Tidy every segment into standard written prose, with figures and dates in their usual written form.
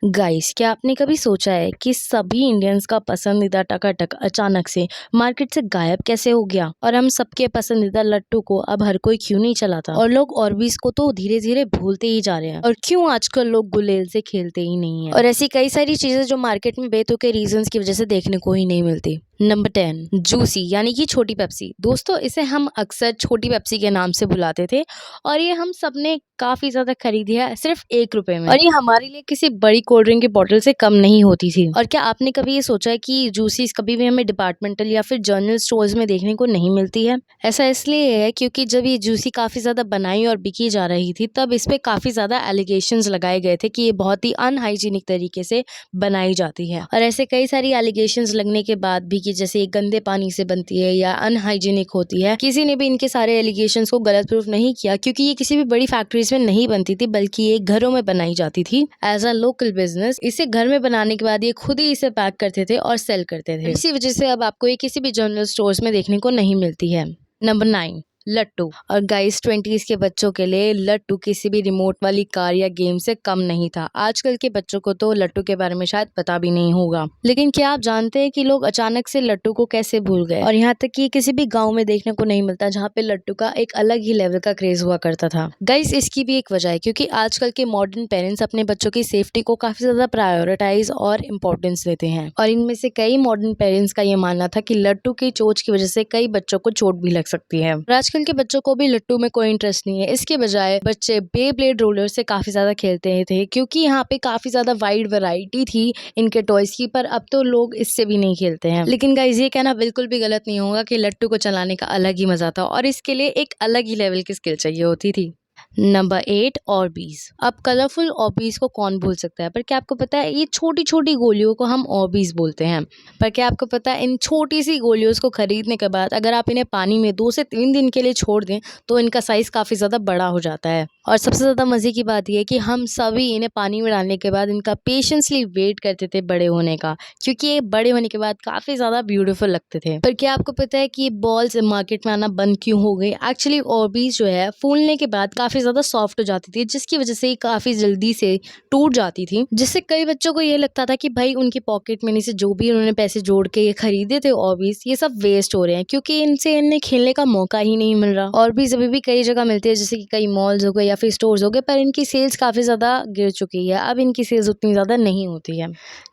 Guys, क्या आपने कभी सोचा है कि सभी इंडियंस का पसंदीदा टकाटक अचानक से मार्केट से गायब कैसे हो गया? और हम सबके पसंदीदा लट्टू को अब हर कोई क्यों नहीं चलाता? और लोग ऑर्बिस को तो धीरे धीरे भूलते ही जा रहे हैं। और क्यों आजकल लोग गुलेल से खेलते ही नहीं है? और ऐसी कई सारी चीजें जो मार्केट में बेतुके रीजंस की वजह से देखने को ही नहीं मिलती। नंबर 10, जूसी यानी कि छोटी पेप्सी। दोस्तों, इसे हम अक्सर छोटी पेप्सी के नाम से बुलाते थे और ये हम सबने काफी ज्यादा खरीदी है सिर्फ 1 रुपए में। और ये हमारे लिए किसी बड़ी कोल्ड ड्रिंक की बोतल से कम नहीं होती थी। और क्या आपने कभी ये सोचा है कि जूसीज कभी भी हमें डिपार्टमेंटल या फिर जनरल स्टोर्स में देखने को नहीं मिलती है? ऐसा इसलिए है क्योंकि जब ये जूसी काफी ज्यादा बनाई और बिकी जा रही थी तब इस पे काफी ज्यादा एलिगेशंस लगाए गए थे कि ये बहुत ही अनहाइजीनिक तरीके से बनाई जाती है। और ऐसे कई सारी एलिगेशंस लगने के बाद भी कि जैसे ये गंदे पानी से बनती है या अनहाइजीनिक होती है, किसी ने भी इनके सारे एलिगेशंस को गलत प्रूफ नहीं किया क्योंकि ये किसी भी बड़ी फैक्ट्रीज में नहीं बनती थी बल्कि ये घरों में बनाई जाती थी एज अ लोकल बिजनेस। इसे घर में बनाने के बाद ये खुद ही इसे पैक करते थे और सेल करते थे। इसी वजह से अब आपको ये किसी भी जनरल स्टोर्स में देखने को नहीं मिलती है। नंबर 9, लट्टू। और गाइस, 20s के बच्चों के लिए लट्टू किसी भी रिमोट वाली कार या गेम से कम नहीं था। आजकल के बच्चों को तो लट्टू के बारे में शायद पता भी नहीं होगा, लेकिन क्या आप जानते हैं कि लोग अचानक से लट्टू को कैसे भूल गए? और यहाँ तक कि किसी भी गांव में देखने को नहीं मिलता जहाँ पे लट्टू का एक अलग ही लेवल का क्रेज हुआ करता था। गाइस, इसकी भी एक वजह है क्योंकि आजकल के मॉडर्न पेरेंट्स अपने बच्चों की सेफ्टी को काफी ज्यादा प्रायोरिटाइज और इम्पोर्टेंस देते हैं। और इनमें से कई मॉडर्न पेरेंट्स का ये मानना था कि लट्टू की चोट की वजह से कई बच्चों को चोट भी लग सकती है। और आजकल के बच्चों को भी लट्टू में कोई इंटरेस्ट नहीं है। इसके बजाय बच्चे बे ब्लेड रोलर से काफी ज्यादा खेलते थे क्योंकि यहाँ पे काफी ज्यादा वाइड वैरायटी थी इनके टॉयज की। पर अब तो लोग इससे भी नहीं खेलते हैं। लेकिन गाइस, ये कहना बिल्कुल भी गलत नहीं होगा कि लट्टू को चलाने का अलग ही मजा था और इसके लिए एक अलग ही लेवल की स्किल चाहिए होती थी। नंबर 8, ऑर्बीज। अब कलरफुल ऑर्बीज को कौन भूल सकता है, पर क्या आपको पता है ये छोटी छोटी गोलियों को हम ऑर्बीज बोलते हैं। पर क्या आपको पता है इन छोटी सी गोलियों को खरीदने के बाद अगर आप इन्हें पानी में 2 से 3 दिन के लिए छोड़ दें तो इनका साइज काफी ज्यादा बड़ा हो जाता है। और सबसे ज्यादा मजे की बात यह है कि हम सभी इन्हें पानी में डालने के बाद इनका पेशेंसली वेट करते थे बड़े होने का, क्योंकि ये बड़े होने के बाद काफी ज्यादा ब्यूटीफुल लगते थे। पर क्या आपको पता है कि ये बॉल्स मार्केट में आना बंद क्यों हो गई? एक्चुअली ऑर्बीज जो है फूलने के बाद काफी ज्यादा सॉफ्ट हो जाती थी जिसकी वजह से काफी जल्दी से टूट जाती थी, जिससे कई बच्चों को ये लगता था कि भाई उनकी पॉकेट मनी से जो भी उन्होंने पैसे जोड़ के ये खरीदे थे ऑर्बीज, ये सब वेस्ट हो रहे हैं क्योंकि इनसे इन्हें खेलने का मौका ही नहीं मिल रहा। ऑर्बीज अभी भी कई जगह मिलती है जैसे कि कई मॉल्स हो गए या फिर स्टोर्स हो गए, पर इनकी सेल्स काफी ज्यादा गिर चुकी है। अब इनकी सेल्स उतनी ज्यादा नहीं होती है।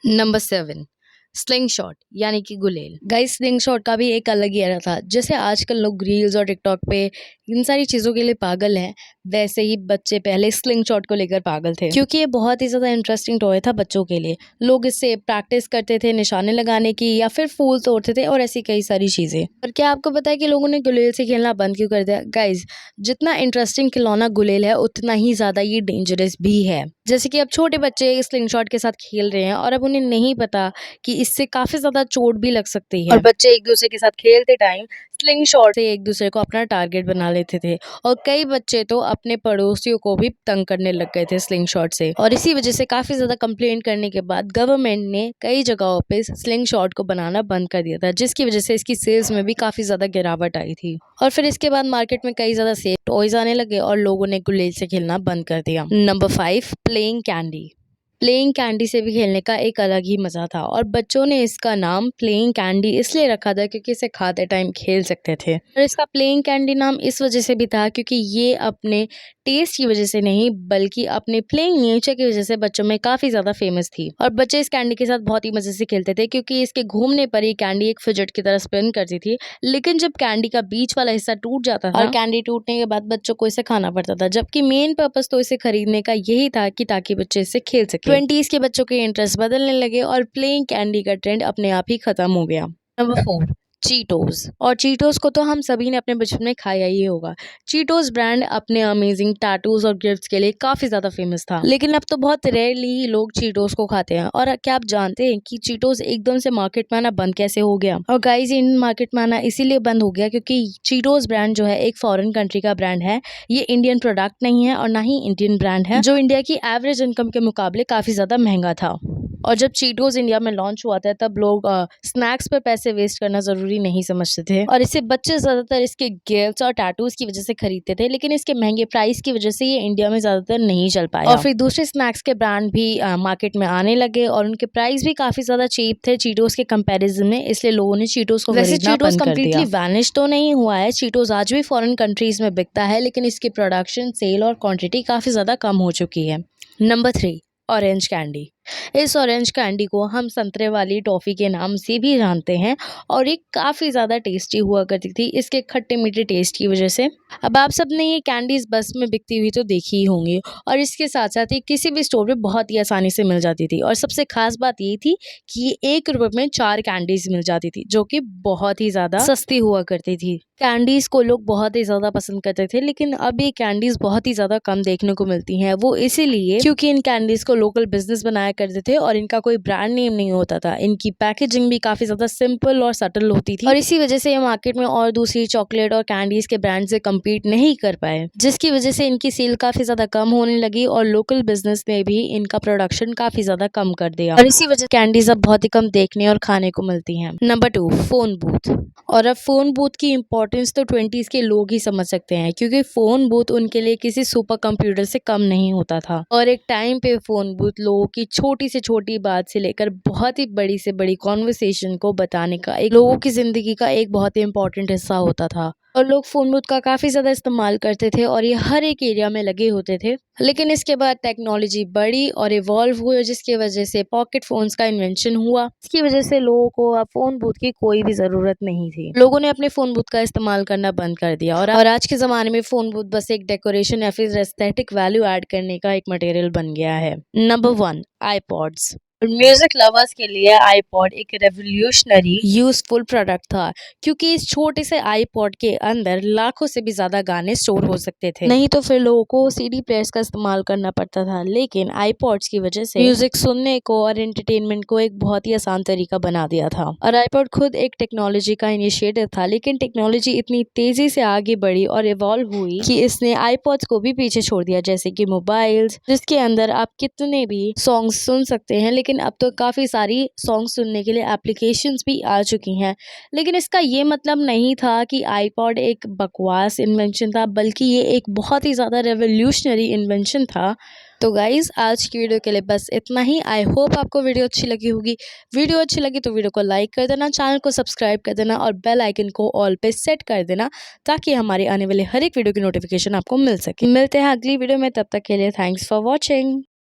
नंबर 7, स्लिंग शॉट यानी कि गुलेल। गाइस, स्लिंग शॉट का भी एक अलग ही एरा था। जैसे आजकल लोग रील्स और टिकटॉक पे इन सारी चीज़ों के लिए पागल हैं, वैसे ही बच्चे पहले स्लिंग शॉट को लेकर पागल थे क्योंकि ये बहुत ही ज़्यादा इंटरेस्टिंग टॉय था बच्चों के लिए। लोग इससे प्रैक्टिस करते थे निशाने लगाने की या फिर फूल तोड़ते थे और ऐसी कई सारी चीज़ें। पर क्या आपको पता है कि लोगों ने गुलेल से खेलना बंद क्यों कर दिया? गाइस, जितना इंटरेस्टिंग खिलौना गुलेल है उतना ही ज़्यादा ये डेंजरस भी है। जैसे कि अब छोटे बच्चे स्लिंग शॉट के साथ खेल रहे हैं और अब उन्हें नहीं पता कि इससे काफी ज्यादा चोट भी लग सकती है। और बच्चे एक दूसरे के साथ खेलते टाइम स्लिंग शॉट से एक दूसरे को अपना टारगेट बना लेते थे और कई बच्चे तो अपने पड़ोसियों को भी तंग करने लग गए थे स्लिंग शॉट से। और इसी वजह से काफी ज्यादा कंप्लेंट करने के बाद गवर्नमेंट ने कई जगहों पे स्लिंग शॉट को बनाना बंद कर दिया था, जिसकी वजह से इसकी सेल्स में भी काफी ज्यादा गिरावट आई थी। और फिर इसके बाद मार्केट में कई ज्यादा सेफ टॉयज आने लगे और लोगों ने गुलेल से खेलना बंद कर दिया। Number 5, playing candy. Playing candy से भी खेलने का एक अलग ही मज़ा था और बच्चों ने इसका नाम प्लेइंग कैंडी इसलिए रखा था क्योंकि इसे खाते टाइम खेल सकते थे। और इसका प्लेइंग कैंडी नाम इस वजह से भी था क्योंकि ये अपने टेस्ट की वजह से नहीं बल्कि अपने प्लेइंग नेचर की वजह से बच्चों में काफ़ी ज़्यादा फेमस थी। और बच्चे इस कैंडी के साथ बहुत ही मज़े से खेलते थे क्योंकि इसके घूमने पर ये कैंडी एक फिजट की तरह स्पिन करती थी। लेकिन जब कैंडी का बीच वाला हिस्सा टूट जाता था और कैंडी टूटने के बाद बच्चों को इसे खाना पड़ता था, जबकि मेन पर्पस तो इसे खरीदने का यही था कि ताकि बच्चे इसे खेल सके। 20s के बच्चों के इंटरेस्ट बदलने लगे और प्लेइंग कैंडी का ट्रेंड अपने आप ही खत्म हो गया। Number 4, Cheetos. और चीटोस को तो हम सभी ने अपने बचपन में खाया ही होगा। चीटोस ब्रांड अपने अमेजिंग टैटूज और गिफ्ट्स के लिए काफी ज्यादा फेमस था, लेकिन अब तो बहुत रेयरली ही लोग चीटोस को खाते हैं। और क्या आप जानते हैं कि चीटोस एकदम से मार्केट में आना बंद कैसे हो गया? और गाइस, इन मार्केट में आना इसीलिए बंद हो गया क्योंकि चीटोस ब्रांड जो है एक फॉरेन कंट्री का ब्रांड है। ये इंडियन प्रोडक्ट नहीं है और ना ही इंडियन ब्रांड है, जो इंडिया की एवरेज इनकम के मुकाबले काफी ज्यादा महंगा था। और जब चीटोस इंडिया में लॉन्च हुआ था तब लोग स्नैक्स पर पैसे वेस्ट करना ज़रूरी नहीं समझते थे और इसे बच्चे ज़्यादातर इसके गिफ्ट्स और टैटूज की वजह से खरीदते थे, लेकिन इसके महंगे प्राइस की वजह से ये इंडिया में ज़्यादातर नहीं चल पाया। और फिर दूसरे स्नैक्स के ब्रांड भी मार्केट में आने लगे और उनके प्राइस भी काफ़ी ज़्यादा चीप थे चीटोस के कंपैरिजन में, इसलिए लोगों ने चीटोस को खरीदना बंद कर दिया। वैनिश तो नहीं हुआ है, चीटोस आज भी फॉरेन कंट्रीज में बिकता है, लेकिन इसकी प्रोडक्शन, सेल और क्वांटिटी काफ़ी ज़्यादा कम हो चुकी है। Number 3, orange candy. इस ऑरेंज कैंडी को हम संतरे वाली टॉफ़ी के नाम से भी जानते हैं और ये काफ़ी ज़्यादा टेस्टी हुआ करती थी इसके खट्टे मीठे टेस्ट की वजह से। अब आप सब ने ये कैंडीज़ बस में बिकती हुई तो देखी ही होंगी और इसके साथ साथ ही किसी भी स्टोर में बहुत ही आसानी से मिल जाती थी और सबसे खास बात ये थी कि 1 रुपये में 4 कैंडीज़ मिल जाती थी, जो कि बहुत ही ज़्यादा सस्ती हुआ करती थी। कैंडीज़ को लोग बहुत ही ज़्यादा पसंद करते थे, लेकिन अब ये कैंडीज़ बहुत ही ज़्यादा कम देखने को मिलती हैं। वो इसीलिए क्योंकि इन कैंडीज़ को लोकल बिजनेस बनाया करते थे और इनका कोई ब्रांड नेम नहीं होता था। इनकी पैकेजिंग भी काफ़ी ज़्यादा सिंपल और सटल होती थी और इसी वजह से ये मार्केट में और दूसरी चॉकलेट और कैंडीज़ के ब्रांड से कम्पीट नहीं कर पाए, जिसकी वजह से इनकी सेल काफ़ी ज़्यादा कम होने लगी और लोकल बिजनेस ने भी इनका प्रोडक्शन काफ़ी ज़्यादा कम कर दिया और इसी वजह से कैंडीज़ अब बहुत ही कम देखने और खाने को मिलती हैं। Number 2, phone booth. और अब फ़ोन बूथ की इंपॉर्टेंस तो 20s के लोग ही समझ सकते हैं, क्योंकि फ़ोन बूथ उनके लिए किसी सुपर कंप्यूटर से कम नहीं होता था और एक टाइम पे फ़ोन बूथ लोगों की छोटी से छोटी बात से लेकर बहुत ही बड़ी से बड़ी कॉन्वर्सेशन को बताने का लोगों की ज़िंदगी का एक बहुत ही इंपॉर्टेंट हिस्सा होता था और लोग फ़ोन बूथ का काफ़ी ज़्यादा इस्तेमाल करते थे और ये हर एक एरिया में लगे होते थे। लेकिन इसके बाद टेक्नोलॉजी बढ़ी और इवॉल्व हुई, जिसकी वजह से पॉकेट फ़ोन्स का इन्वेंशन हुआ। इसकी वजह से लोगों को अब फ़ोन बूथ की कोई भी ज़रूरत नहीं थी। लोगों ने अपने फ़ोन बूथ का इस्तेमाल करना बंद कर दिया और आज के ज़माने में फ़ोन बूथ बस एक डेकोरेशन या फिर एस्थेटिक वैल्यू ऐड करने का एक मटेरियल बन गया है। Number 1, iPods. म्यूजिक लवर्स के लिए आईपॉड एक रेवोल्यूशनरी यूजफुल प्रोडक्ट था, क्योंकि इस छोटे से आईपॉड के अंदर लाखों से भी ज्यादा गाने स्टोर हो सकते थे। नहीं तो फिर लोगों को सीडी प्लेयर्स का इस्तेमाल करना पड़ता था, लेकिन आईपॉड्स की वजह से म्यूजिक सुनने को और एंटरटेनमेंट को एक बहुत ही आसान तरीका बना दिया था। और आईपॉड खुद एक टेक्नोलॉजी का इनिशिएटिव था, लेकिन टेक्नोलॉजी इतनी तेजी से आगे बढ़ी और इवॉल्व हुई कि इसने आईपॉड्स को भी पीछे छोड़ दिया, जैसे कि मोबाइल्स, जिसके अंदर आप कितने भी सॉन्ग सुन सकते हैं, लेकिन अब तो काफ़ी सारी सॉन्ग सुनने के लिए एप्लीकेशंस भी आ चुकी हैं। लेकिन इसका ये मतलब नहीं था कि आईपॉड एक बकवास इन्वेंशन था, बल्कि ये एक बहुत ही ज़्यादा रेवोल्यूशनरी इन्वेंशन था। तो गाइज़, आज की वीडियो के लिए बस इतना ही। आई होप आपको वीडियो अच्छी लगी होगी। वीडियो अच्छी लगी तो वीडियो को लाइक कर देना, चैनल को सब्सक्राइब कर देना और बेल आइकन को ऑल पे सेट कर देना, ताकि हमारे आने वाले हर एक वीडियो की नोटिफिकेशन आपको मिल सके। मिलते हैं अगली वीडियो में, तब तक के लिए थैंक्स फॉर वॉचिंग।